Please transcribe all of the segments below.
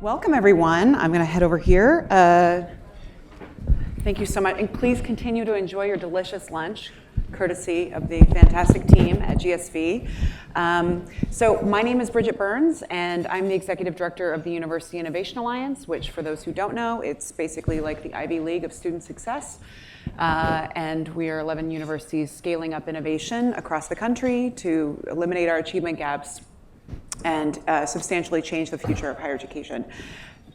Welcome, everyone. I'm going to head over here. Thank you so much. And please continue to enjoy your delicious lunch, courtesy of the fantastic team at GSV. So my name is Bridget Burns, and I'm the Executive Director of the University Innovation Alliance, which, for those who don't know, it's basically like the Ivy League of student success. And we are 11 universities scaling up innovation across the country to eliminate our achievement gaps and substantially change the future of higher education.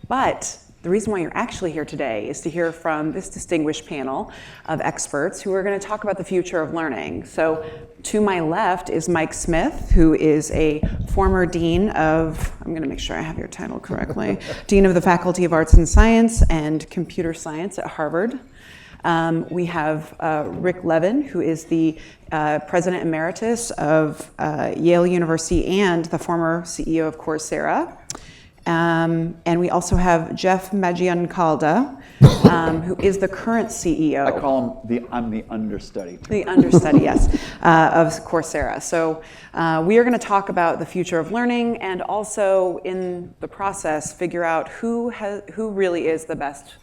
But the reason why you're actually here today is to hear from this distinguished panel of experts who are going to talk about the future of learning. So to my left is Mike Smith, who is a former dean of, I'm going to make sure I have your title correctly, Dean of the Faculty of Arts and Science and Computer Science at Harvard. We have Rick Levin, who is the President Emeritus of Yale University and the former CEO of Coursera. And we also have Jeff Maggioncalda, who is the current CEO. I call him I'm the understudy. The understudy, yes, of Coursera. So we are going to talk about the future of learning and also in the process figure out who really is the best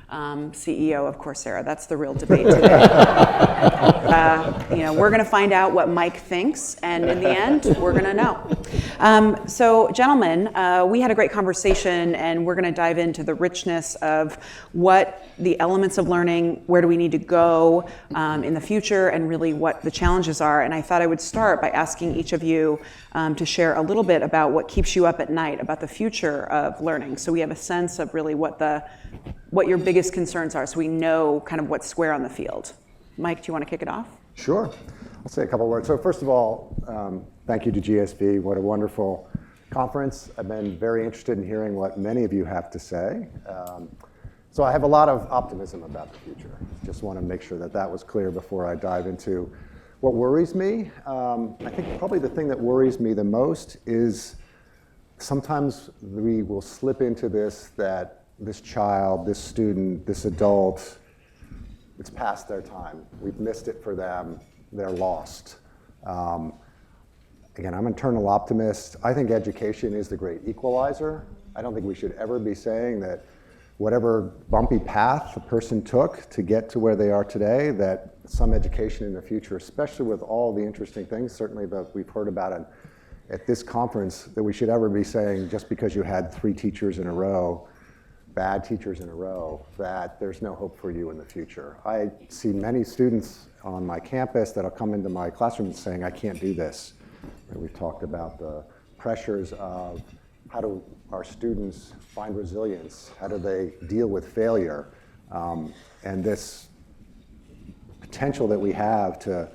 CEO of Coursera. That's the real debate today. We're going to find out what Mike thinks, and in the end, we're going to know. So, gentlemen, we had a great conversation, and we're going to dive into the richness of what the elements of learning, where do we need to go in the future, and really what the challenges are. And I thought I would start by asking each of you to share a little bit about what keeps you up at night about the future of learning. So we have a sense of really what your biggest concerns are, so we know kind of what's square on the field. Mike, do you want to kick it off? Sure. I'll say a couple words. So first of all, thank you to GSV. What a wonderful conference. I've been very interested in hearing what many of you have to say. So I have a lot of optimism about the future. Just want to make sure that was clear before I dive into what worries me. I think probably the thing that worries me the most is sometimes we will slip into that this child, this student, this adult, it's past their time. We've missed it for them. They're lost. Again, I'm an eternal optimist. I think education is the great equalizer. I don't think we should ever be saying that whatever bumpy path a person took to get to where they are today, that some education in the future, especially with all the interesting things, certainly that we've heard about at this conference, that we should ever be saying just because you had 3 teachers in a row, bad teachers in a row, that there's no hope for you in the future. I see many students on my campus that'll come into my classroom saying, I can't do this. And we've talked about the pressures of how do our students find resilience? How do they deal with failure? And this potential that we have to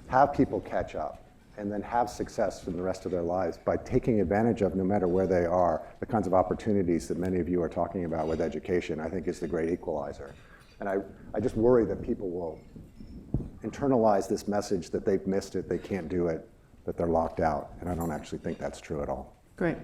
have people catch up and then have success in the rest of their lives by taking advantage of, no matter where they are, the kinds of opportunities that many of you are talking about with education, I think is the great equalizer. And I just worry that people will internalize this message that they've missed it, they can't do it, that they're locked out. And I don't actually think that's true at all. Great.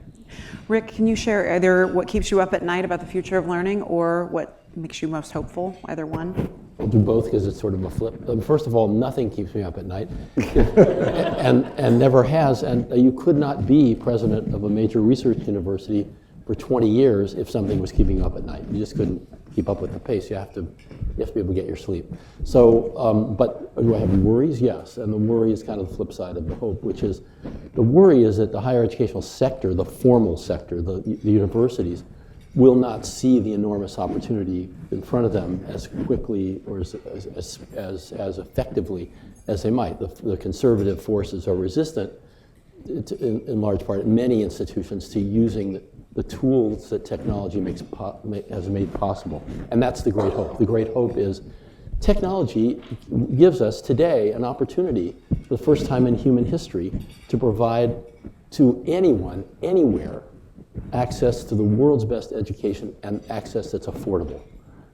Rick, can you share either what keeps you up at night about the future of learning or what makes you most hopeful, either one? I'll do both because it's sort of a flip. First of all, nothing keeps me up at night, and never has. And you could not be president of a major research university for 20 years if something was keeping you up at night. You just couldn't keep up with the pace. You have to be able to get your sleep. So, but do I have worries? Yes. And the worry is kind of the flip side of the hope, which is the worry is that the higher educational sector, the formal sector, the universities, will not see the enormous opportunity in front of them as quickly or as effectively as they might. The conservative forces are resistant, in large part, in many institutions, to using the tools that technology has made possible. And that's the great hope. The great hope is technology gives us today an opportunity, for the first time in human history, to provide to anyone, anywhere, access to the world's best education and access that's affordable.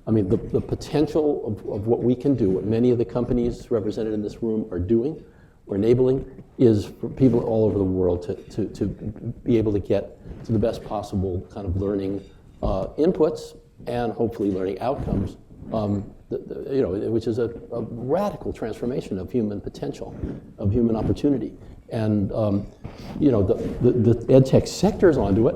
I mean, the potential of what we can do, what many of the companies represented in this room are doing or enabling, is for people all over the world to be able to get to the best possible kind of learning inputs and hopefully learning outcomes, which is a radical transformation of human potential, of human opportunity. And the ed tech sector is onto it.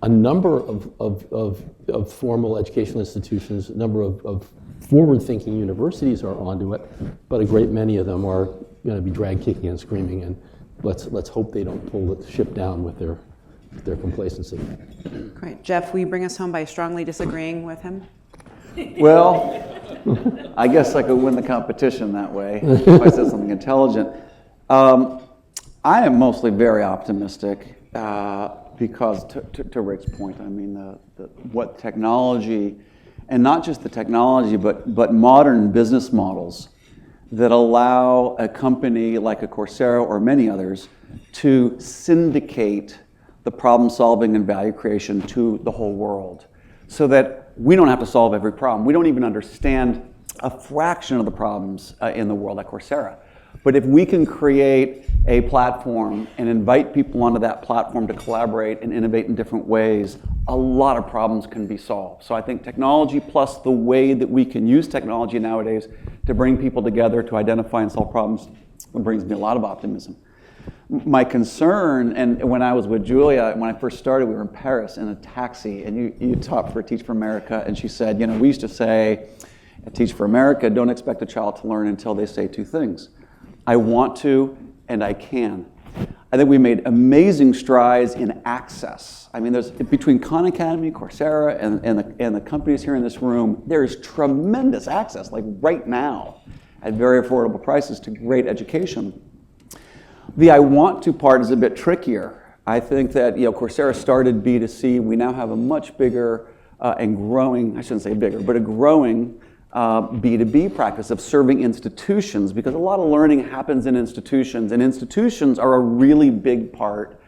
a number of formal educational institutions, a number of forward-thinking universities are onto it, but a great many of them are going to be dragged kicking and screaming, and let's hope they don't pull the ship down with their complacency. Great. Jeff, will you bring us home by strongly disagreeing with him? Well, I guess I could win the competition that way if I said something intelligent. I am mostly very optimistic because, to Rick's point, I mean, what technology, and not just the technology, but modern business models that allow a company like a Coursera or many others to syndicate the problem solving and value creation to the whole world, so that we don't have to solve every problem. We don't even understand a fraction of the problems in the world at Coursera. But if we can create a platform and invite people onto that platform to collaborate and innovate in different ways, a lot of problems can be solved. So I think technology plus the way that we can use technology nowadays to bring people together to identify and solve problems brings me a lot of optimism. My concern, and when I was with Julia, when I first started, we were in Paris in a taxi, and you taught for Teach for America, and she said, we used to say at Teach for America, don't expect a child to learn until they say two things. I want to, and I can. I think we made amazing strides in access. I mean, there's between Khan Academy, Coursera, and the companies here in this room, there's tremendous access, like right now, at very affordable prices to great education. The I want to part is a bit trickier. I think that Coursera started B2C. We now have a much bigger and growing, I shouldn't say bigger, but a growing B2B practice of serving institutions, because a lot of learning happens in institutions, and institutions are a really big part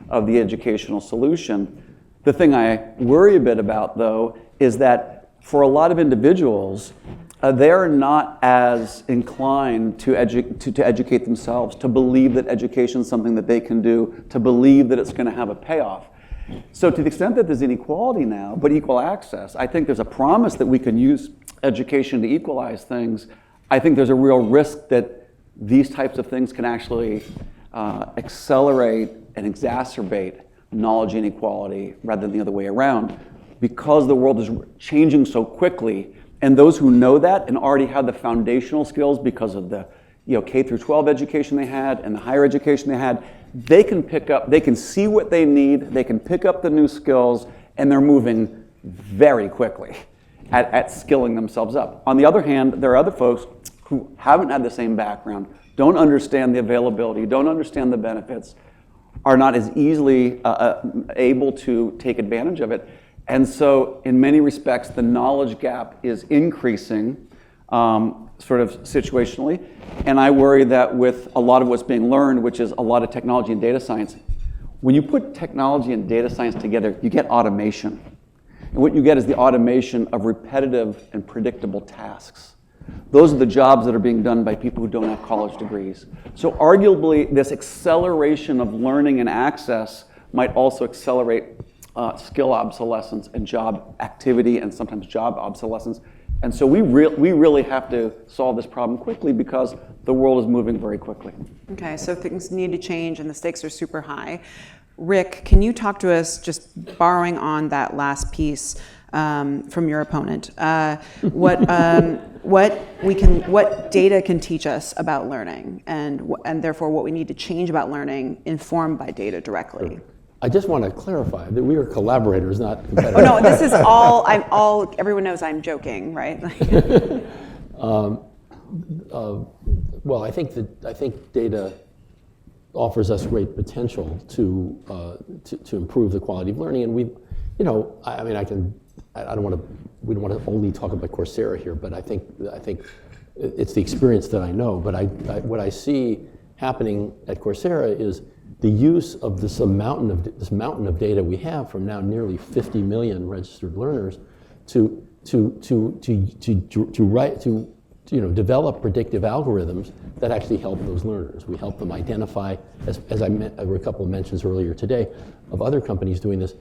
of the educational solution. The thing I worry a bit about, though, is that for a lot of individuals, they're not as inclined to educate themselves, to believe that education is something that they can do, to believe that it's going to have a payoff. So to the extent that there's inequality now, but equal access, I think there's a promise that we can use education to equalize things. I think there's a real risk that these types of things can actually accelerate and exacerbate knowledge inequality rather than the other way around, because the world is changing so quickly. And those who know that and already have the foundational skills because of the K through 12 education they had and the higher education they had, they can see what they need, they can pick up the new skills, and they're moving very quickly at skilling themselves up. On the other hand, there are other folks who haven't had the same background, don't understand the availability, don't understand the benefits, are not as easily able to take advantage of it. And so in many respects, the knowledge gap is increasing sort of situationally. And I worry that with a lot of what's being learned, which is a lot of technology and data science, when you put technology and data science together, you get automation. And what you get is the automation of repetitive and predictable tasks. Those are the jobs that are being done by people who don't have college degrees. So arguably, this acceleration of learning and access might also accelerate skill obsolescence and job activity and sometimes job obsolescence. And so we really have to solve this problem quickly because the world is moving very quickly. Okay, so things need to change and the stakes are super high. Rick, can you talk to us, just borrowing on that last piece from your opponent, what data can teach us about learning, and therefore what we need to change about learning informed by data directly? Sure. I just want to clarify that we are collaborators, not competitors. Oh no, this is all. Everyone knows I'm joking, right? Well, I think data offers us great potential to improve the quality of learning, and we don't want to. We don't want to only talk about Coursera here, but I think it's the experience that I know. But what I see happening at Coursera is the use of this mountain of data we have from now nearly 50 million registered learners to develop predictive algorithms that actually help those learners. We help them identify, as there were a couple of mentions earlier today, of other companies doing this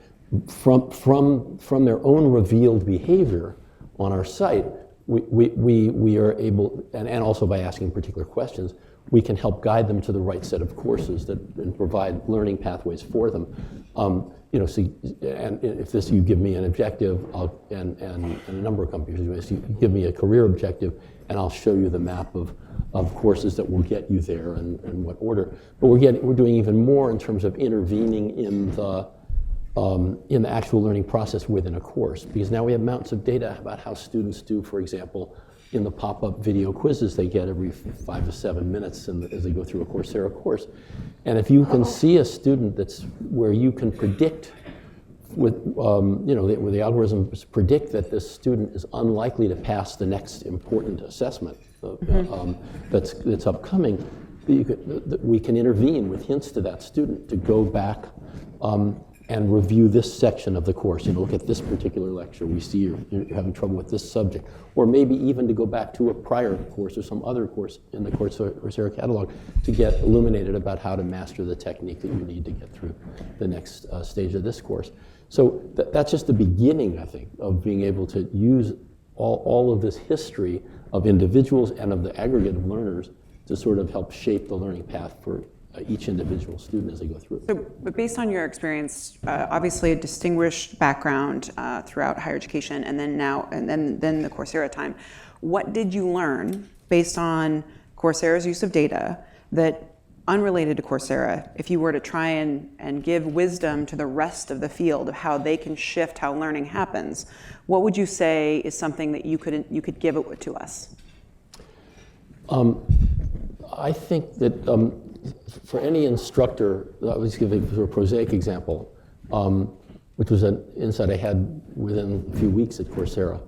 from their own revealed behavior on our site. We are able, and also by asking particular questions, we can help guide them to the right set of courses and provide learning pathways for them. So, and if this, you give me an objective, and a number of companies do this, you give me a career objective, and I'll show you the map of courses that will get you there and what order. But we're doing even more in terms of intervening in the actual learning process within a course, because now we have mountains of data about how students do, for example, in the pop-up video quizzes they get every 5 to 7 minutes as they go through a Coursera course. And if you can see a student where you can predict where the algorithms predict that this student is unlikely to pass the next important assessment that's upcoming, we can intervene with hints to that student to go back and review this section of the course. Look at this particular lecture. We see you're having trouble with this subject. Or maybe even to go back to a prior course or some other course in the Coursera catalog to get illuminated about how to master the technique that you need to get through the next stage of this course. So that's just the beginning, I think, of being able to use all of this history of individuals and of the aggregate of learners to sort of help shape the learning path for each individual student as they go through it. So, but based on your experience, obviously a distinguished background throughout higher education, and then then the Coursera time, what did you learn based on Coursera's use of data that, unrelated to Coursera, if you were to try and give wisdom to the rest of the field of how they can shift how learning happens, what would you say is something that you could give it to us? I think that for any instructor, I'll just give a prosaic example, which was an insight I had within a few weeks at Coursera.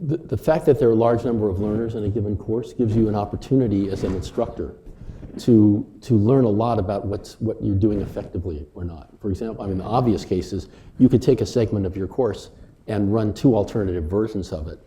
The fact that there are a large number of learners in a given course gives you an opportunity as an instructor to learn a lot about what you're doing effectively or not. For example, the obvious case is you could take a segment of your course and run 2 alternative versions of it,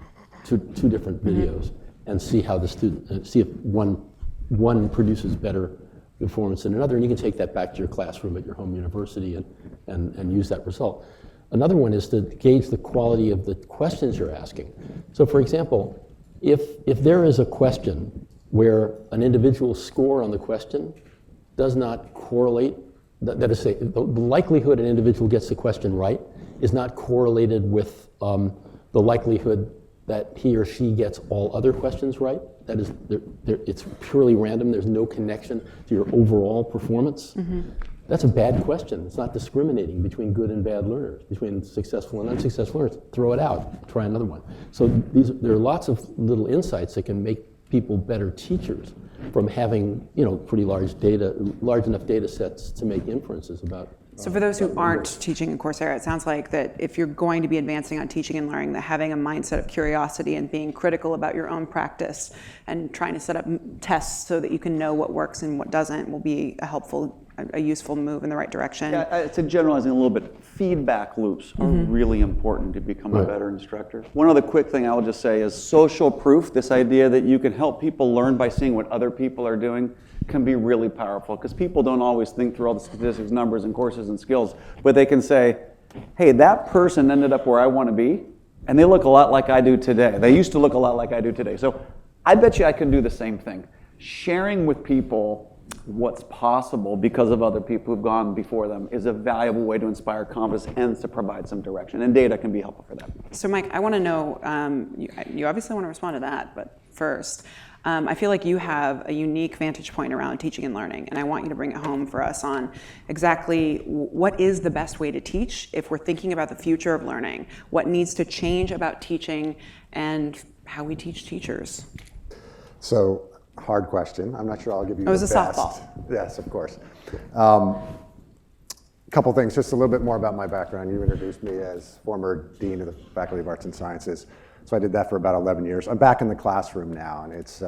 two different videos, and see how the student, see if one produces better performance than another, and you can take that back to your classroom at your home university and use that result. Another one is to gauge the quality of the questions you're asking. So for example, if there is a question where an individual's score on the question does not correlate, that is to say, the likelihood an individual gets the question right is not correlated with the likelihood that he or she gets all other questions right. That is, it's purely random. There's no connection to your overall performance. That's a bad question. It's not discriminating between good and bad learners, between successful and unsuccessful learners. Throw it out. Try another one. So there are lots of little insights that can make people better teachers from having pretty large enough data sets to make inferences about. So for those who aren't teaching in Coursera, it sounds like that if you're going to be advancing on teaching and learning, that having a mindset of curiosity and being critical about your own practice and trying to set up tests so that you can know what works and what doesn't will be a useful move in the right direction. Yeah, it's generalizing a little bit. Feedback loops are really important to become a better instructor. One other quick thing I will just say is social proof, this idea that you can help people learn by seeing what other people are doing, can be really powerful, because people don't always think through all the statistics, numbers, and courses and skills, but they can say, hey, that person ended up where I want to be, and they look a lot like I do today. They used to look a lot like I do today. So I bet you I can do the same thing. Sharing with people what's possible because of other people who've gone before them is a valuable way to inspire confidence and to provide some direction, and data can be helpful for that. So Mike, I want to know, you obviously want to respond to that, but first, I feel like you have a unique vantage point around teaching and learning, and I want you to bring it home for us on exactly what is the best way to teach if we're thinking about the future of learning, what needs to change about teaching, and how we teach teachers. So, hard question. I'm not sure I'll give you the best. It was a softball. Yes, of course. Couple things, just a little bit more about my background. You introduced me as former Dean of the Faculty of Arts and Sciences. So I did that for about 11 years. I'm back in the classroom now, and it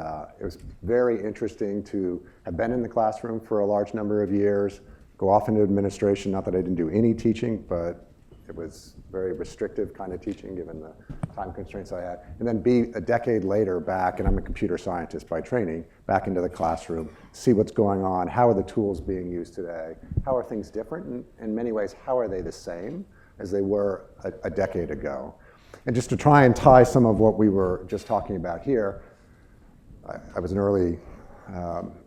was very interesting to have been in the classroom for a large number of years, go off into administration, not that I didn't do any teaching, but it was very restrictive kind of teaching given the time constraints I had. And then be a decade later back, and I'm a computer scientist by training, back into the classroom, see what's going on, how are the tools being used today, how are things different, and in many ways, how are they the same as they were a decade ago. And just to try and tie some of what we were just talking about here, I was an early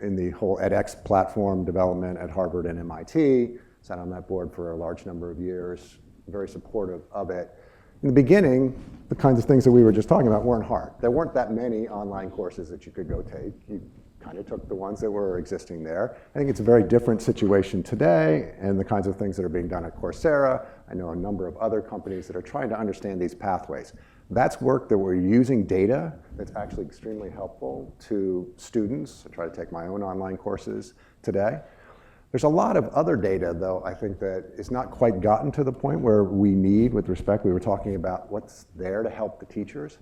in the whole edX platform development at Harvard and MIT. sat on that board for a large number of years, very supportive of it. In the beginning, the kinds of things that we were just talking about weren't hard. There weren't that many online courses that you could go take. You kind of took the ones that were existing there. I think it's a very different situation today, and the kinds of things that are being done at Coursera. I know a number of other companies that are trying to understand these pathways. That's work that we're using data that's actually extremely helpful to students. I try to take my own online courses today. There's a lot of other data, though, I think that is not quite gotten to the point where we need, with respect, we were talking about what's there to help the teachers.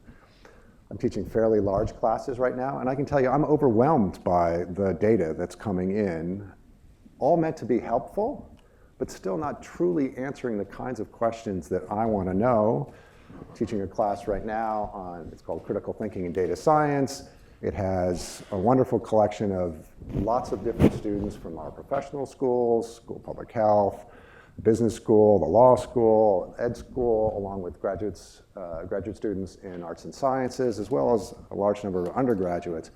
I'm teaching fairly large classes right now, and I can tell you I'm overwhelmed by the data that's coming in, all meant to be helpful, but still not truly answering the kinds of questions that I want to know. I'm teaching a class right now on, it's called Critical Thinking in Data Science. It has a wonderful collection of lots of different students from our professional schools, School of Public Health, business school, the law school, ed school, along with graduate students in arts and sciences, as well as a large number of undergraduates.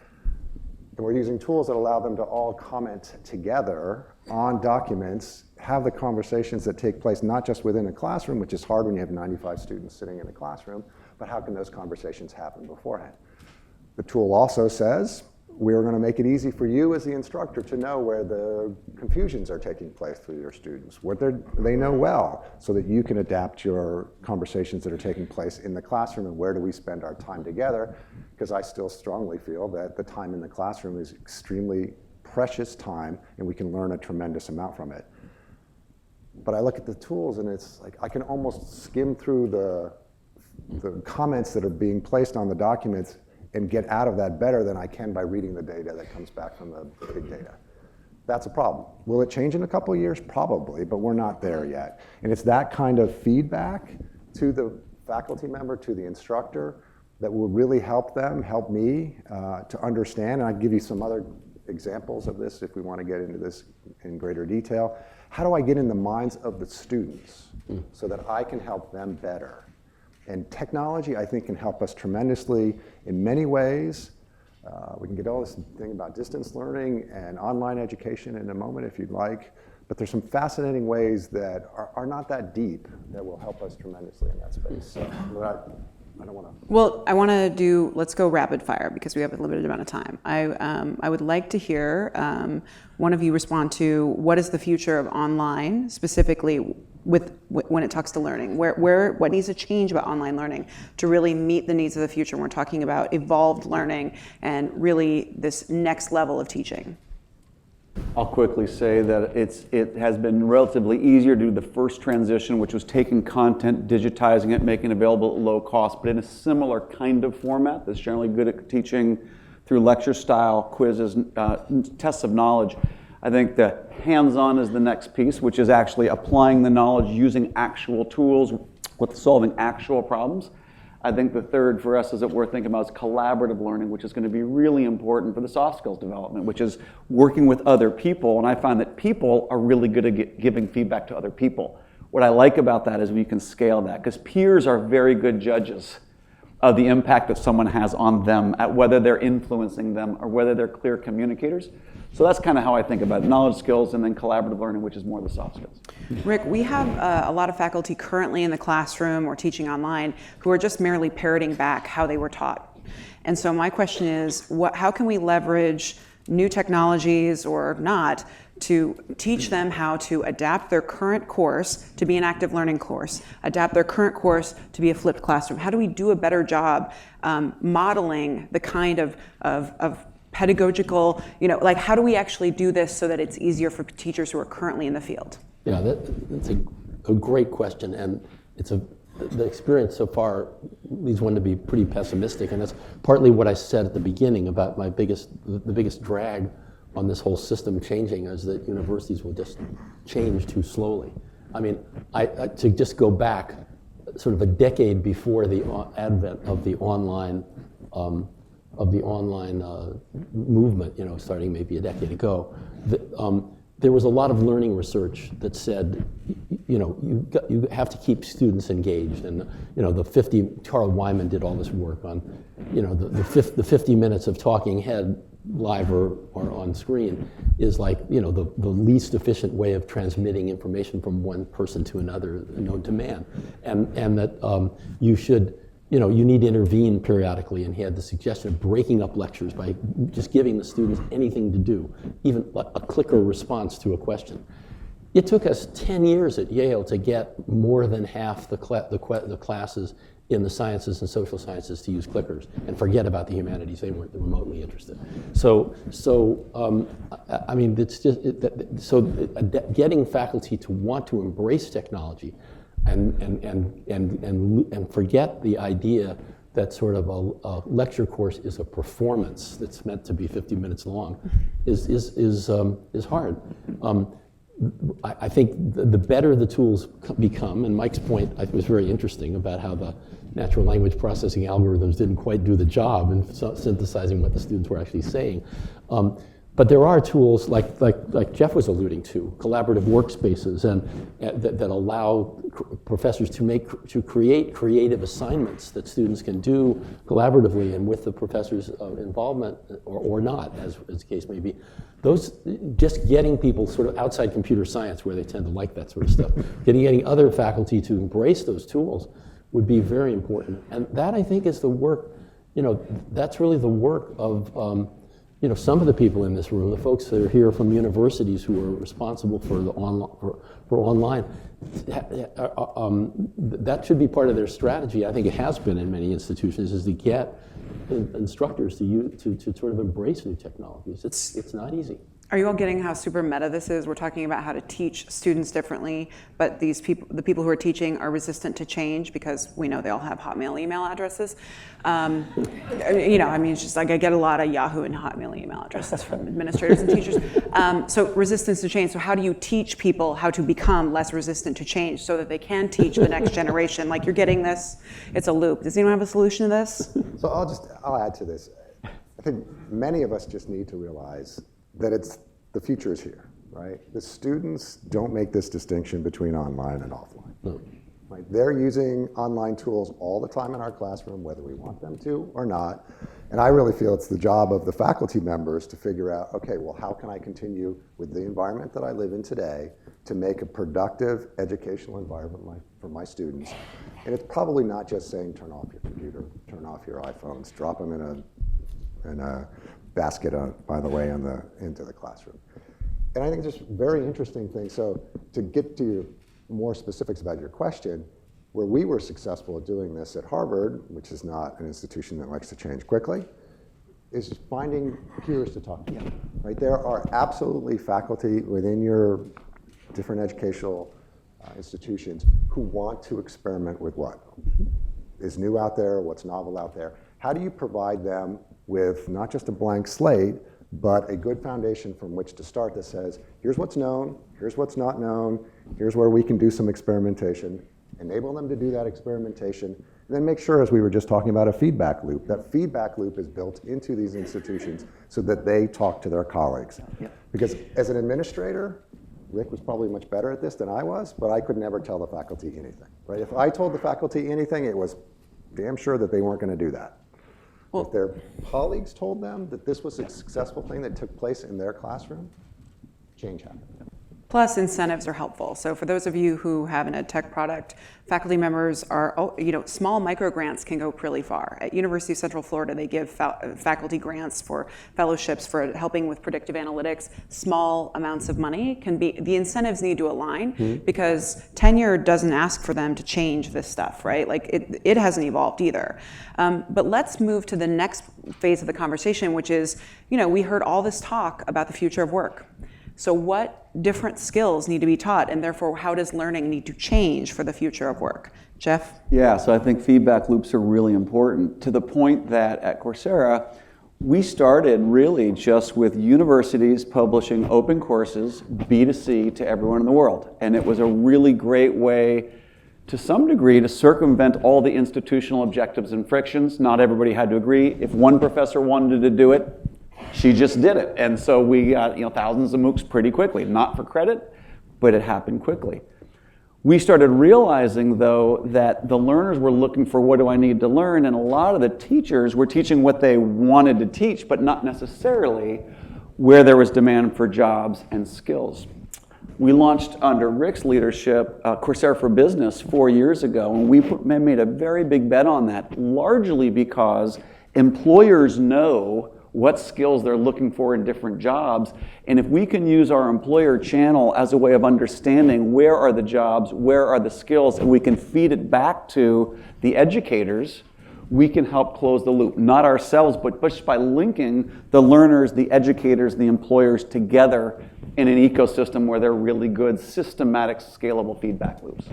And we're using tools that allow them to all comment together on documents, have the conversations that take place not just within a classroom, which is hard when you have 95 students sitting in a classroom, but how can those conversations happen beforehand? The tool also says, we're going to make it easy for you as the instructor to know where the confusions are taking place for your students, what they know well, so that you can adapt your conversations that are taking place in the classroom and where do we spend our time together, because I still strongly feel that the time in the classroom is extremely precious time and we can learn a tremendous amount from it. But I look at the tools and it's like I can almost skim through the comments that are being placed on the documents and get out of that better than I can by reading the data that comes back from the big data. That's a problem. Will it change in a couple of years? Probably, but we're not there yet. And it's that kind of feedback to the faculty member, to the instructor, that will really help them, help me to understand. And I'll give you some other examples of this if we want to get into this in greater detail. How do I get in the minds of the students so that I can help them better? And technology, I think, can help us tremendously in many ways. We can get all this thing about distance learning and online education in a moment if you'd like. But there's some fascinating ways that are not that deep that will help us tremendously in that space. So I don't want to. Well, I want to do, let's go rapid fire because we have a limited amount of time. I would like to hear one of you respond to what is the future of online, specifically when it talks to learning, what needs to change about online learning to really meet the needs of the future when we're talking about evolved learning and really this next level of teaching. I'll quickly say that it has been relatively easier to do the first transition, which was taking content, digitizing it, making it available at low cost, but in a similar kind of format that's generally good at teaching through lecture style, quizzes, tests of knowledge. I think the hands-on is the next piece, which is actually applying the knowledge using actual tools with solving actual problems. I think the third for us is that we're thinking about is collaborative learning, which is going to be really important for the soft skills development, which is working with other people. And I find that people are really good at giving feedback to other people. What I like about that is we can scale that, because peers are very good judges of the impact that someone has on them, at whether they're influencing them or whether they're clear communicators. So that's kind of how I think about it. Knowledge skills and then collaborative learning, which is more the soft skills. Rick, we have a lot of faculty currently in the classroom or teaching online who are just merely parroting back how they were taught. And so my question is, how can we leverage new technologies or not to teach them how to adapt their current course to be an active learning course, adapt their current course to be a flipped classroom? How do we do a better job modeling the kind of pedagogical, like how do we actually do this so that it's easier for teachers who are currently in the field? Yeah, that's a great question, and the experience so far leads one to be pretty pessimistic, and that's partly what I said at the beginning about the biggest drag on this whole system changing is that universities will just change too slowly. I mean, to just go back sort of a decade before the advent of the online movement, starting maybe a decade ago, there was a lot of learning research that said, you have to keep students engaged, and Carl Wyman did all this work on, the 50 minutes of talking head live or on screen is like, you know, the least efficient way of transmitting information from one person to another known to man. And that you should, you know, you need to intervene periodically, and he had the suggestion of breaking up lectures by just giving the students anything to do, even a clicker response to a question. It took us 10 years at Yale to get more than half the classes in the sciences and social sciences to use clickers, and forget about the humanities. They weren't remotely interested. I mean, it's just, getting faculty to want to embrace technology and forget the idea that sort of a lecture course is a performance that's meant to be 50 minutes long is hard. I think the better the tools become, and Mike's point was very interesting about how the natural language processing algorithms didn't quite do the job in synthesizing what the students were actually saying. But there are tools like Jeff was alluding to, collaborative workspaces, and that allow professors to create creative assignments that students can do collaboratively and with the professor's involvement or not, as the case may be. Those, just getting people sort of outside computer science, where they tend to like that sort of stuff, getting other faculty to embrace those tools would be very important. And that, I think, is the work, you know, that's really the work of, you know, some of the people in this room, the folks that are here from universities who are responsible for the online, that should be part of their strategy. I think it has been in many institutions, is to get instructors to sort of embrace new technologies. It's not easy. Are you all getting how super meta this is? We're talking about how to teach students differently, but the people who are teaching are resistant to change because we know they all have Hotmail email addresses. You know, I mean, it's just like I get a lot of Yahoo and Hotmail email addresses from administrators and teachers. So resistance to change. So how do you teach people how to become less resistant to change so that they can teach the next generation? Like, you're getting this, it's a loop. Does anyone have a solution to this? So I'll add to this. I think many of us just need to realize that the future is here, right? The students don't make this distinction between online and offline. No. Right? They're using online tools all the time in our classroom, whether we want them to or not. And I really feel it's the job of the faculty members to figure out, okay, well, how can I continue with the environment that I live in today to make a productive educational environment for my students? And it's probably not just saying turn off your computer, turn off your iPhones, drop them in a basket, by the way, into the classroom. And I think just very interesting thing. So to get to your more specifics about your question, where we were successful at doing this at Harvard, which is not an institution that likes to change quickly, is finding peers to talk to. Right? There are absolutely faculty within your different educational institutions who want to experiment with what is new out there, what's novel out there. How do you provide them with not just a blank slate, but a good foundation from which to start that says, here's what's known, here's what's not known, here's where we can do some experimentation, enable them to do that experimentation, and then make sure, as we were just talking about, a feedback loop. That feedback loop is built into these institutions so that they talk to their colleagues. Yep. Because as an administrator, Rick was probably much better at this than I was, but I could never tell the faculty anything. Right? If I told the faculty anything, it was damn sure that they weren't going to do that. If their colleagues told them that this was a successful thing that took place in their classroom, change happened. Plus, incentives are helpful. So for those of you who have an ed tech product, faculty members are, you know, small micro grants can go really far. At University of Central Florida, they give faculty grants for fellowships for helping with predictive analytics. Small amounts of money can be, the incentives need to align because tenure doesn't ask for them to change this stuff, right? Like it hasn't evolved either. But let's move to the next phase of the conversation, which is, you know, we heard all this talk about the future of work. So what different skills need to be taught, and therefore how does learning need to change for the future of work? Jeff? Yeah, so I think feedback loops are really important, to the point that at Coursera, we started really just with universities publishing open courses, B2C, to everyone in the world. And it was a really great way, to some degree, to circumvent all the institutional objectives and frictions. Not everybody had to agree. If one professor wanted to do it, she just did it. And so we got thousands of MOOCs pretty quickly. Not for credit, but it happened quickly. We started realizing, though, that the learners were looking for what do I need to learn, and a lot of the teachers were teaching what they wanted to teach, but not necessarily where there was demand for jobs and skills. We launched, under Rick's leadership, Coursera for Business 4 years ago, and we made a very big bet on that, largely because employers know what skills they're looking for in different jobs, and if we can use our employer channel as a way of understanding where are the jobs, where are the skills, and we can feed it back to the educators, we can help close the loop. Not ourselves, but just by linking the learners, the educators, the employers together in an ecosystem where they're really good, systematic, scalable feedback loops.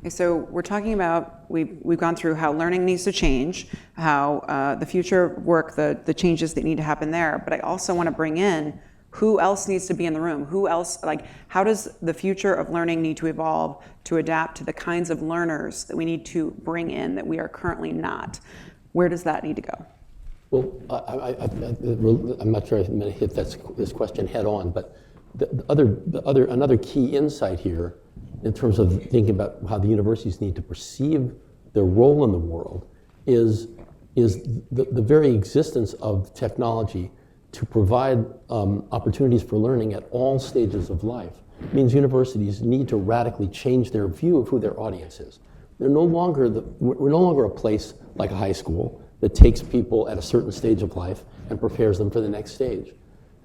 So we're talking about, we've gone through how learning needs to change, how the future work, the changes that need to happen there, but I also want to bring in who else needs to be in the room, who else, like how does the future of learning need to evolve to adapt to the kinds of learners that we need to bring in that we are currently not? Where does that need to go? Well, I'm not sure I'm going to hit this question head on, but another key insight here in terms of thinking about how the universities need to perceive their role in the world is the very existence of technology to provide opportunities for learning at all stages of life. It means universities need to radically change their view of who their audience is. We're no longer a place like a high school that takes people at a certain stage of life and prepares them for the next stage.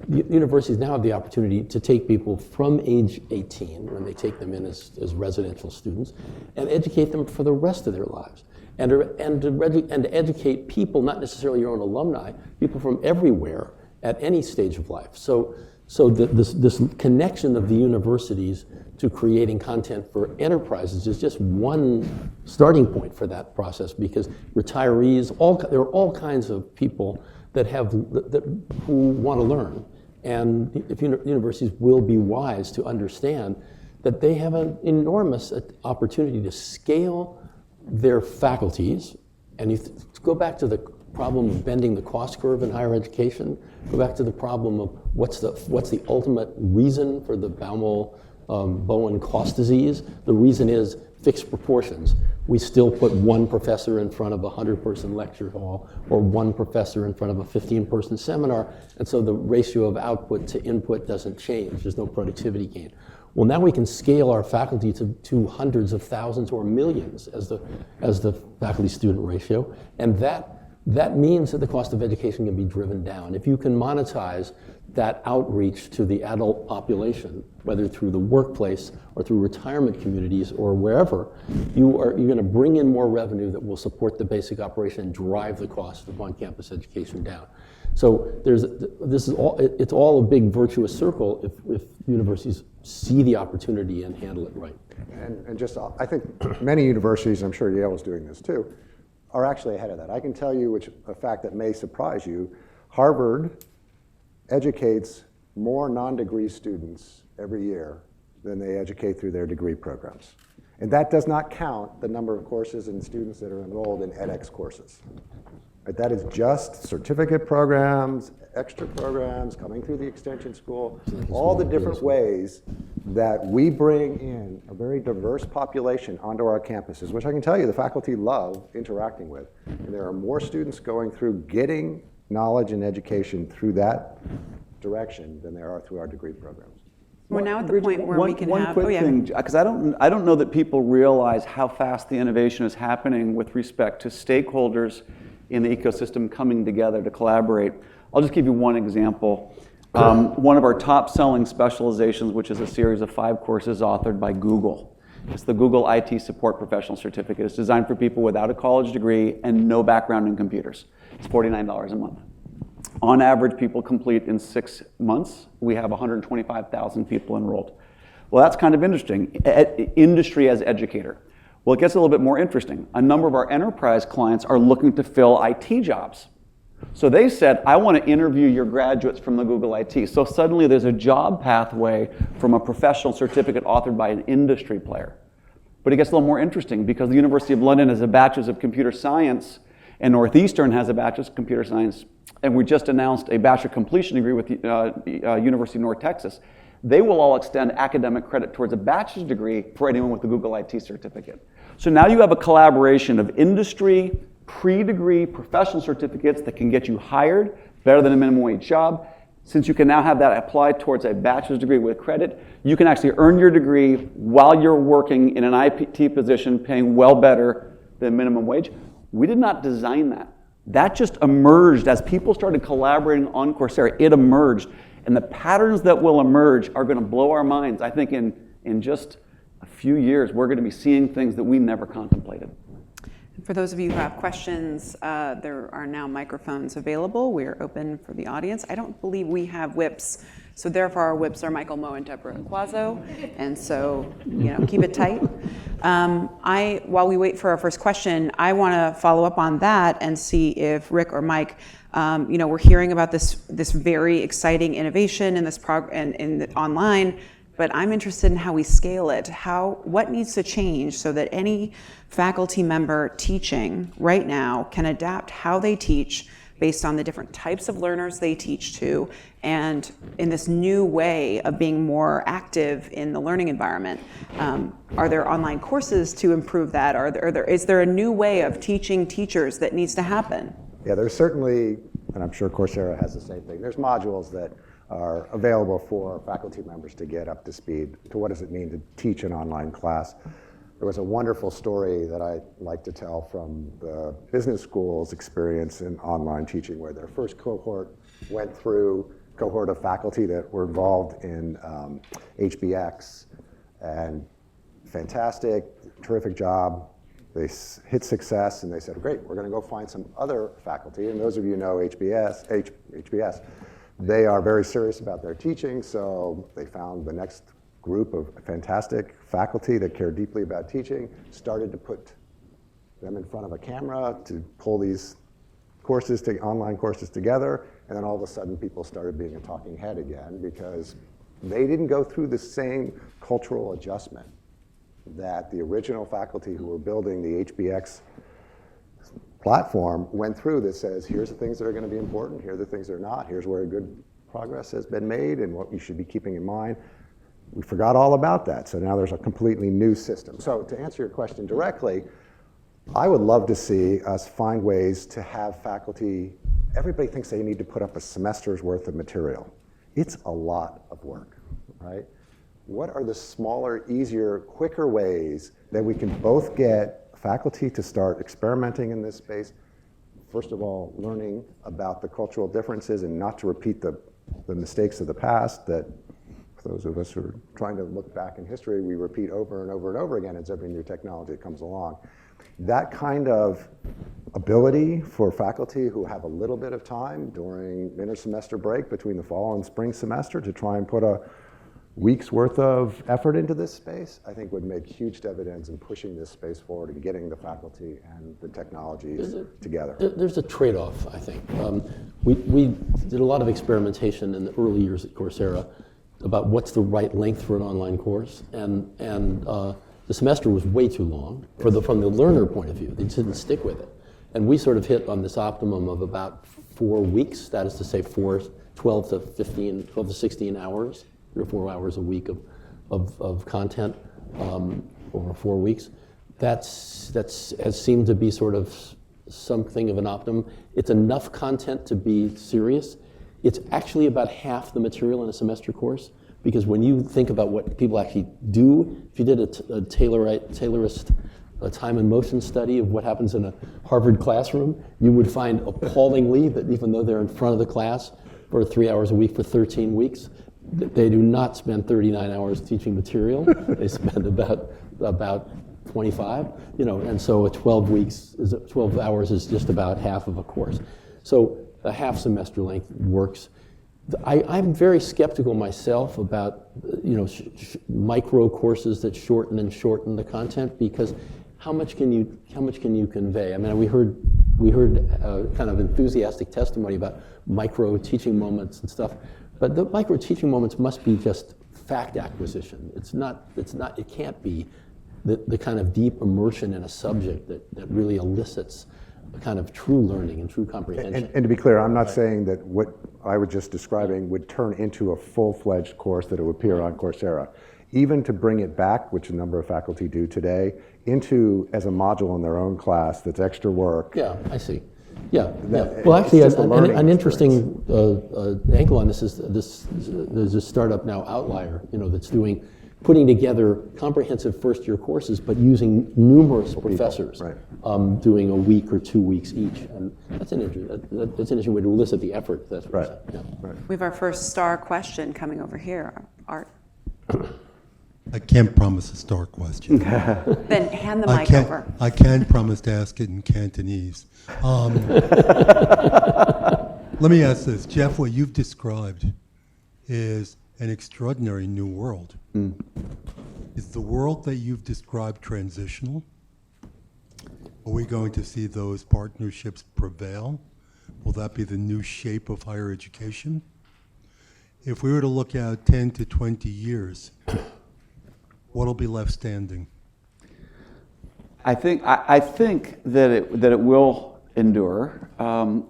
Universities now have the opportunity to take people from age 18, when they take them in as residential students, and educate them for the rest of their lives. And to educate people, not necessarily your own alumni, people from everywhere at any stage of life. So this connection of the universities to creating content for enterprises is just one starting point for that process, because retirees, there are all kinds of people who want to learn. And if universities will be wise to understand that they have an enormous opportunity to scale their faculties, and you go back to the problem of bending the cost curve in higher education, go back to the problem of what's the ultimate reason for the Baumol-Bowen cost disease. The reason is fixed proportions. We still put one professor in front of a 100-person lecture hall or one professor in front of a 15-person seminar, and so the ratio of output to input doesn't change. There's no productivity gain. Well, now we can scale our faculty to hundreds of thousands or millions as the faculty-student ratio, and that means that the cost of education can be driven down. If you can monetize that outreach to the adult population, whether through the workplace or through retirement communities or wherever, you're going to bring in more revenue that will support the basic operation and drive the cost of on-campus education down. So it's all a big virtuous circle if universities see the opportunity and handle it right. And just, I think many universities, I'm sure Yale is doing this too, are actually ahead of that. I can tell you a fact that may surprise you. Harvard educates more non-degree students every year than they educate through their degree programs. And that does not count the number of courses and students that are enrolled in edX courses. Right? That is just certificate programs, extra programs, coming through the extension school, all the different ways that we bring in a very diverse population onto our campuses, which I can tell you the faculty love interacting with. And there are more students going through getting knowledge and education through that direction than there are through our degree programs. We're now at the point where we can have... One quick thing, because I don't know that people realize how fast the innovation is happening with respect to stakeholders in the ecosystem coming together to collaborate. I'll just give you one example. One of our top selling specializations, which is a series of 5 courses authored by Google. It's the Google IT Support Professional Certificate. It's designed for people without a college degree and no background in computers. It's $49 a month. On average, people complete in 6 months. We have 125,000 people enrolled. Well, that's kind of interesting. Industry as educator. Well, it gets a little bit more interesting. A number of our enterprise clients are looking to fill IT jobs. So they said, I want to interview your graduates from the Google IT. So suddenly there's a job pathway from a professional certificate authored by an industry player. But it gets a little more interesting because the University of London has a Bachelor's of Computer Science and Northeastern has a Bachelor's of Computer Science. And we just announced a Bachelor Completion degree with University of North Texas. they will all extend academic credit towards a bachelor's degree for anyone with a Google IT certificate. So now you have a collaboration of industry, pre-degree professional certificates that can get you hired better than a minimum wage job. Since you can now have that applied towards a bachelor's degree with credit, you can actually earn your degree while you're working in an IT position paying well better than minimum wage. We did not design that. That just emerged as people started collaborating on Coursera. It emerged. And the patterns that will emerge are going to blow our minds. I think in just a few years, we're going to be seeing things that we never contemplated. For those of you who have questions, there are now microphones available. We're open for the audience. I don't believe we have whips, so therefore our whips are Michael Moe and Deborah Quazzo, and so keep it tight. While we wait for our first question, I want to follow up on that and see if Rick or Mike, we're hearing about this very exciting innovation in this in the online. But I'm interested in how we scale it. What needs to change so that any faculty member teaching right now can adapt how they teach based on the different types of learners they teach to, and in this new way of being more active in the learning environment. Are there online courses to improve that? Is there a new way of teaching teachers that needs to happen? Yeah, there's certainly, and I'm sure Coursera has the same thing, there's modules that are available for faculty members to get up to speed to what does it mean to teach an online class. There was a wonderful story that I like to tell from the business school's experience in online teaching, where their first cohort went through cohort of faculty that were involved in HBX, and fantastic, terrific job. They hit success and they said, great, we're going to go find some other faculty. And those of you who know HBS, they are very serious about their teaching, so they found the next group of fantastic faculty that care deeply about teaching, started to put them in front of a camera to pull these online courses together, and then all of a sudden people started being a talking head again because they didn't go through the same cultural adjustment that the original faculty who were building the HBX platform went through that says, here's the things that are going to be important, here are the things that are not, here's where good progress has been made and what you should be keeping in mind. We forgot all about that, so now there's a completely new system. So to answer your question directly, I would love to see us find ways to have faculty, everybody thinks they need to put up a semester's worth of material. It's a lot of work, right? What are the smaller, easier, quicker ways that we can both get faculty to start experimenting in this space? First of all, learning about the cultural differences and not to repeat the mistakes of the past that for those of us who are trying to look back in history, we repeat over and over and over again as every new technology comes along. That kind of ability for faculty who have a little bit of time during inter-semester break between the fall and spring semester to try and put a week's worth of effort into this space, I think would make huge dividends in pushing this space forward and getting the faculty and the technologies together. There's a trade-off, I think. We did a lot of experimentation in the early years at Coursera about what's the right length for an online course, and the semester was way too long from the learner point of view. They just didn't stick with it. And we sort of hit on this optimum of about 4 weeks, that is to say 12 to 16 hours. 3 or 4 hours a week of content over 4 weeks. That's has seemed to be sort of something of an optimum. It's enough content to be serious. It's actually about half the material in a semester course, because when you think about what people actually do, if you did a Taylorist time and motion study of what happens in a Harvard classroom, you would find appallingly that even though they're in front of the class for 3 hours a week for 13 weeks, they do not spend 39 hours teaching material. They spend about 25, and so 12 hours is just about half of a course. So a half semester length works. I'm very skeptical myself about micro courses that shorten the content, because how much can you convey? I mean, we heard kind of enthusiastic testimony about micro teaching moments and stuff. But the micro teaching moments must be just fact acquisition. It can't be the kind of deep immersion in a subject that really elicits kind of true learning and true comprehension. And to be clear, I'm not saying that what I was just describing would turn into a full-fledged course that it would appear on Coursera. Even to bring it back, which a number of faculty do today, into as a module in their own class that's extra work. Yeah, I see. Yeah, yeah. That- Well, it's actually, just a an learning interesting angle on this is there's a startup now, Outlier, that's putting together comprehensive first-year courses, but using numerous professors, right. doing a week or 2 weeks each, and that's an interesting way to elicit the effort. That's what Right. I'm saying. Yeah. Right. We have our first star question coming over here, Art. I can't promise a star question. Then hand the mic over. I can promise to ask it in Cantonese. Let me ask this. Jeff, what you've described is an extraordinary new world. Is the world that you've described transitional? Are we going to see those partnerships prevail? Will that be the new shape of higher education? If we were to look out 10 to 20 years, what'll be left standing? I think that it will endure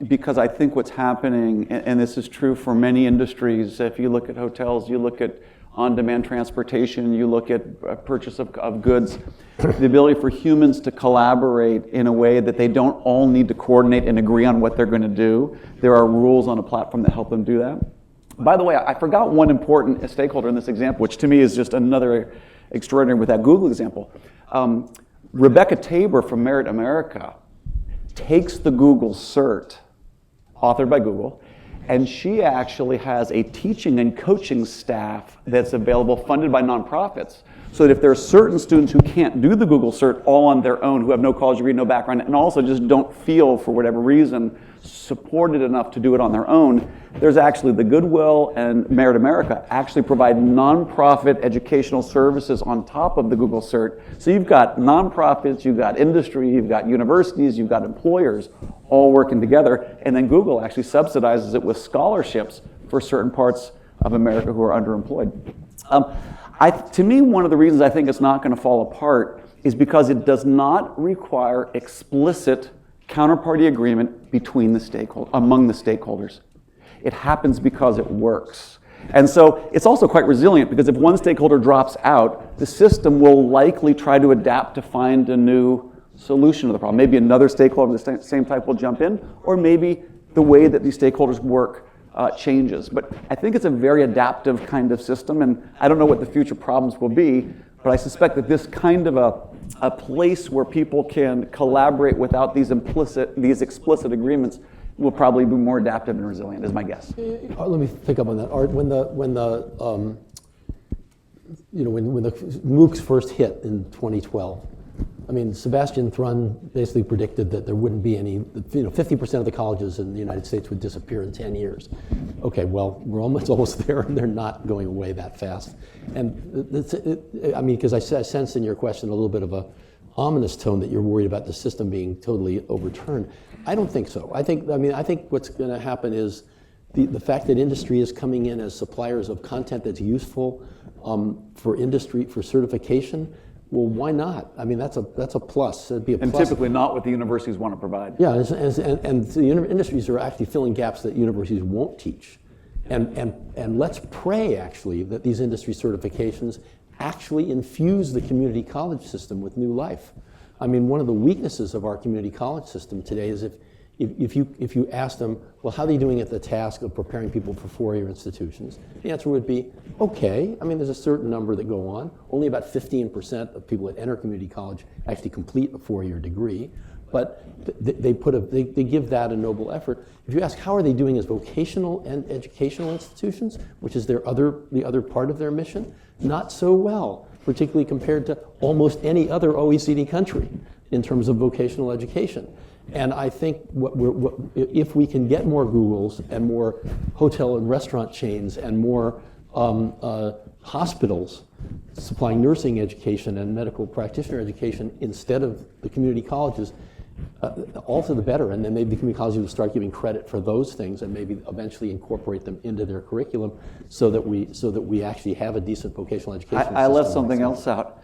because I think what's happening, and this is true for many industries. If you look at hotels, you look at on-demand transportation, you look at purchase of goods, the ability for humans to collaborate in a way that they don't all need to coordinate and agree on what they're going to do. There are rules on a platform that help them do that. By the way, I forgot one important stakeholder in this example, which to me is just another extraordinary with that Google example. Rebecca Tabor from Merit America takes the Google cert, authored by Google, and she actually has a teaching and coaching staff that's available, funded by nonprofits, so that if there are certain students who can't do the Google cert all on their own, who have no college degree, no background, and also just don't feel, for whatever reason, supported enough to do it on their own, there's actually the Goodwill and Merit America actually provide nonprofit educational services on top of the Google cert. So you've got nonprofits, you've got industry, you've got universities, you've got employers all working together, and then Google actually subsidizes it with scholarships for certain parts of America who are underemployed. To me, one of the reasons I think it's not going to fall apart is because it does not require explicit counterparty agreement among the stakeholders. It happens because it works. And so it's also quite resilient because if one stakeholder drops out, the system will likely try to adapt to find a new solution to the problem. Maybe another stakeholder of the same type will jump in, or maybe the way that these stakeholders work changes. But I think it's a very adaptive kind of system, and I don't know what the future problems will be, but I suspect that this kind of a place where people can collaborate without these explicit agreements will probably be more adaptive and resilient, is my guess. Let me pick up on that, Art. When the MOOCs first hit in 2012, I mean, Sebastian Thrun basically predicted that there wouldn't be any, 50% of the colleges in the United States would disappear in 10 years. Okay, well, we're almost there, and they're not going away that fast. And because I sense in your question a little bit of a ominous tone that you're worried about the system being totally overturned. I don't think so. I think what's going to happen is the fact that industry is coming in as suppliers of content that's useful for industry, for certification. Well, why not? I mean, that's a plus. It'd be a plus. And typically not what the universities want to provide. Yeah, and the industries are actually filling gaps that universities won't teach. And let's pray, actually, that these industry certifications actually infuse the community college system with new life. I mean, one of the weaknesses of our community college system today is if you ask them, well, how are they doing at the task of preparing people for four-year institutions? The answer would be, okay. I mean, there's a certain number that go on. Only about 15% of people that enter community college actually complete a four-year degree. But they give that a noble effort. If you ask how are they doing as vocational and educational institutions, which is the other part of their mission, not so well, particularly compared to almost any other OECD country in terms of vocational education. And I think if we can get more Googles and more hotel and restaurant chains and more hospitals supplying nursing education and medical practitioner education instead of the community colleges, all to the better, and then maybe the community colleges will start giving credit for those things and maybe eventually incorporate them into their curriculum so that we actually have a decent vocational education. I left something else out.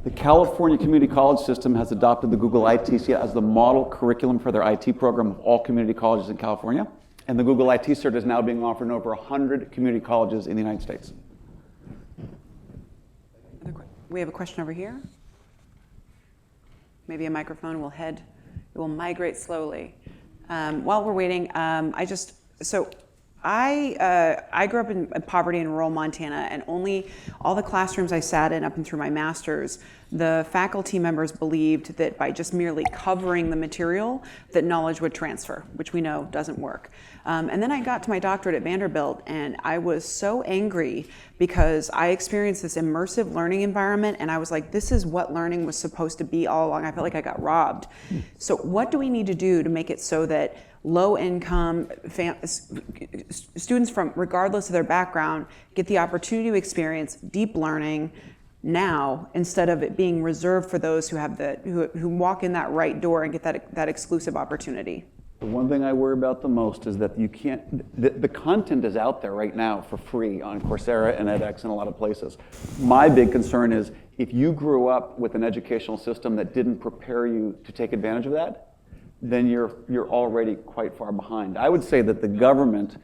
The California community college system has adopted the Google ITC as the model curriculum for their IT program of all community colleges in California. And the Google IT Cert is now being offered in over 100 community colleges in the United States. We have a question over here. Maybe a microphone will migrate slowly. While we're waiting, I grew up in poverty in rural Montana, and all the classrooms I sat in up and through my master's, the faculty members believed that by just merely covering the material, that knowledge would transfer, which we know doesn't work. And then I got to my doctorate at Vanderbilt, and I was so angry because I experienced this immersive learning environment, and I was like, this is what learning was supposed to be all along. I felt like I got robbed. So what do we need to do to make it so that low-income students from, regardless of their background, get the opportunity to experience deep learning now instead of it being reserved for those who walk in that right door and get that exclusive opportunity? The one thing I worry about the most is that the content is out there right now for free on Coursera and edX and a lot of places. My big concern is if you grew up with an educational system that didn't prepare you to take advantage of that, then you're already quite far behind. I would say that the government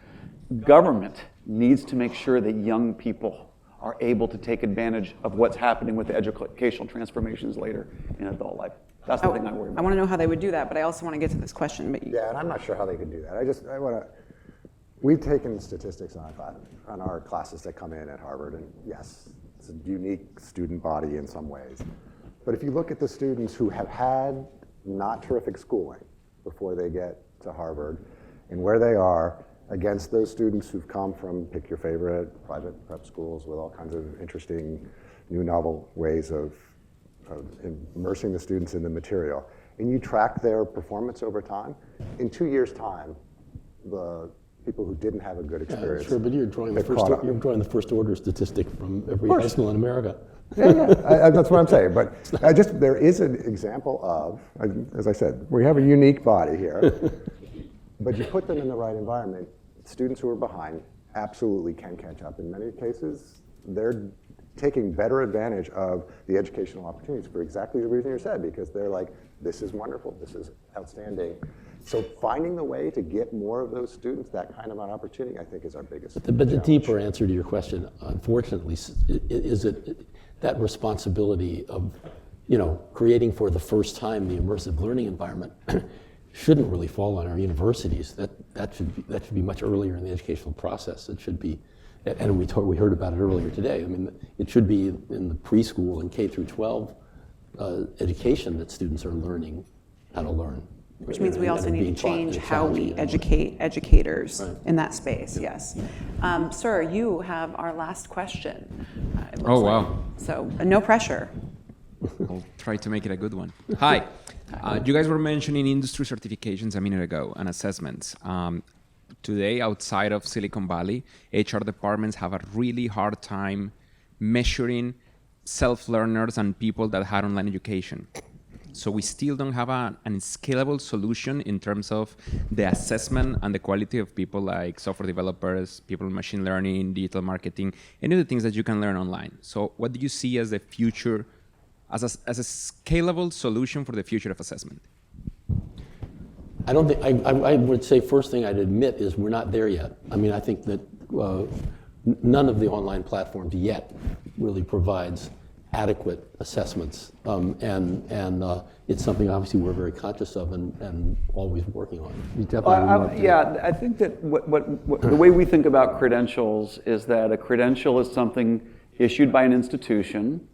needs to make sure that young people are able to take advantage of what's happening with the educational transformations later in adult life. That's the thing I worry about. I want to know how they would do that, but I also want to get to this question. Yeah, and I'm not sure how they could do that. We've taken statistics on our classes that come in at Harvard, and yes, it's a unique student body in some ways. But if you look at the students who have had not terrific schooling before they get to Harvard and where they are against those students who've come from, pick your favorite, private prep schools with all kinds of interesting new novel ways of immersing the students in the material, and you track their performance over time, in 2 years' time, the people who didn't have a good experience. Sure, but you're drawing the first order statistic from every high school in America. Yeah, that's what I'm saying. But there is an example of, as I said, we have a unique body here, but you put them in the right environment, students who are behind absolutely can catch up. In many cases, they're taking better advantage of the educational opportunities for exactly the reason you said, because they're like, this is wonderful, this is outstanding. So finding the way to get more of those students that kind of an opportunity, I think, is our biggest challenge. But the deeper answer to your question, unfortunately, is it that responsibility of, creating for the first time the immersive learning environment shouldn't really fall on our universities. That should be much earlier in the educational process. It should be, and we heard about it earlier today. I mean, it should be in the preschool and K through 12 education that students are learning how to learn. Which means we also need to change how we educate educators in that space, yes. Sir, you have our last question. Oh, wow. So, no pressure. I'll try to make it a good one. Hi. You guys were mentioning industry certifications a minute ago and assessments. Today, outside of Silicon Valley, HR departments have a really hard time measuring self-learners and people that had online education. So we still don't have an scalable solution in terms of the assessment and the quality of people like software developers, people in machine learning, digital marketing, any of the things that you can learn online. So what do you see as the future, as a scalable solution for the future of assessment? I don't think, I would say first thing I'd admit is we're not there yet. I mean, I think that none of the online platforms yet really provides adequate assessments, and it's something obviously we're very conscious of and always working on. I think that what the way we think about credentials is that a credential is something issued by an institution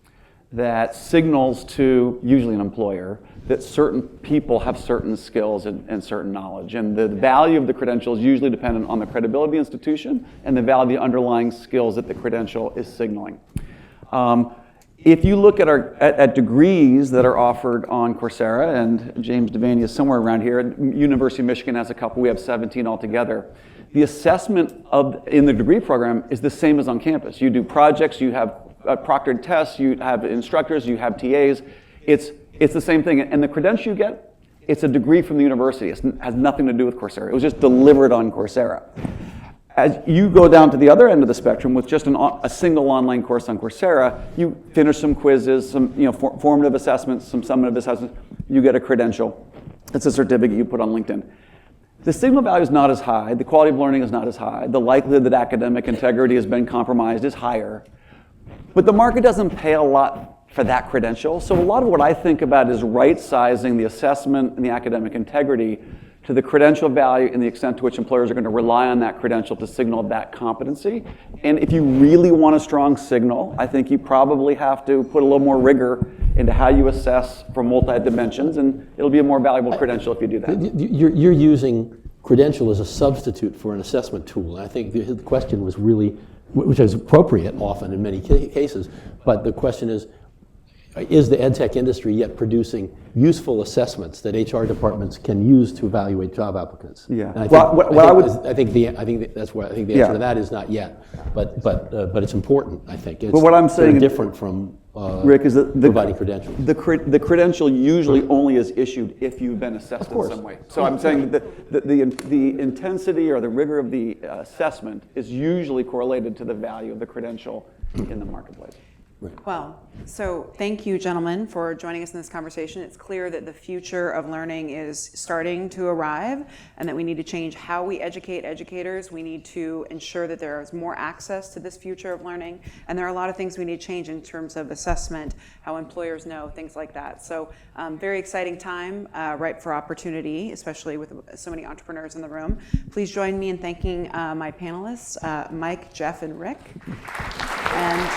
that signals to usually an employer that certain people have certain skills and certain knowledge, and the value of the credential is usually dependent on the credibility of the institution and the value of the underlying skills that the credential is signaling. If you look at degrees that are offered on Coursera, and James Devaney is somewhere around here, University of Michigan has a couple, we have 17 altogether. The assessment in the degree program is the same as on campus. You do projects, you have proctored tests, you have instructors, you have TAs. It's the same thing. And the credential you get, it's a degree from the university. It has nothing to do with Coursera. It was just delivered on Coursera. As you go down to the other end of the spectrum with just a single online course on Coursera, you finish some quizzes, some formative assessments, some summative assessments, you get a credential. It's a certificate you put on LinkedIn. The signal value is not as high, the quality of learning is not as high, the likelihood that academic integrity has been compromised is higher, but the market doesn't pay a lot for that credential. So a lot of what I think about is right-sizing the assessment and the academic integrity to the credential value and the extent to which employers are going to rely on that credential to signal that competency. And if you really want a strong signal, I think you probably have to put a little more rigor into how you assess from multi-dimensions, and it'll be a more valuable credential if you do that. You're using credential as a substitute for an assessment tool. And I think the question was really, which is appropriate often in many cases, but the question is the ed tech industry yet producing useful assessments that HR departments can use to evaluate job applicants? Yeah. And I think the answer to that is not yet, but it's important. I think. But what I'm saying, different from Rick, is that providing credentials. The credential usually only is issued if you've been assessed in some way. So I'm saying that the intensity or the rigor of the assessment is usually correlated to the value of the credential in the marketplace. Well, so thank you, gentlemen, for joining us in this conversation. It's clear that the future of learning is starting to arrive and that we need to change how we educate educators. We need to ensure that there is more access to this future of learning. And there are a lot of things we need to change in terms of assessment, how employers know, things like that. So very exciting time, ripe for opportunity, especially with so many entrepreneurs in the room. Please join me in thanking my panelists, Mike, Jeff, and Rick. And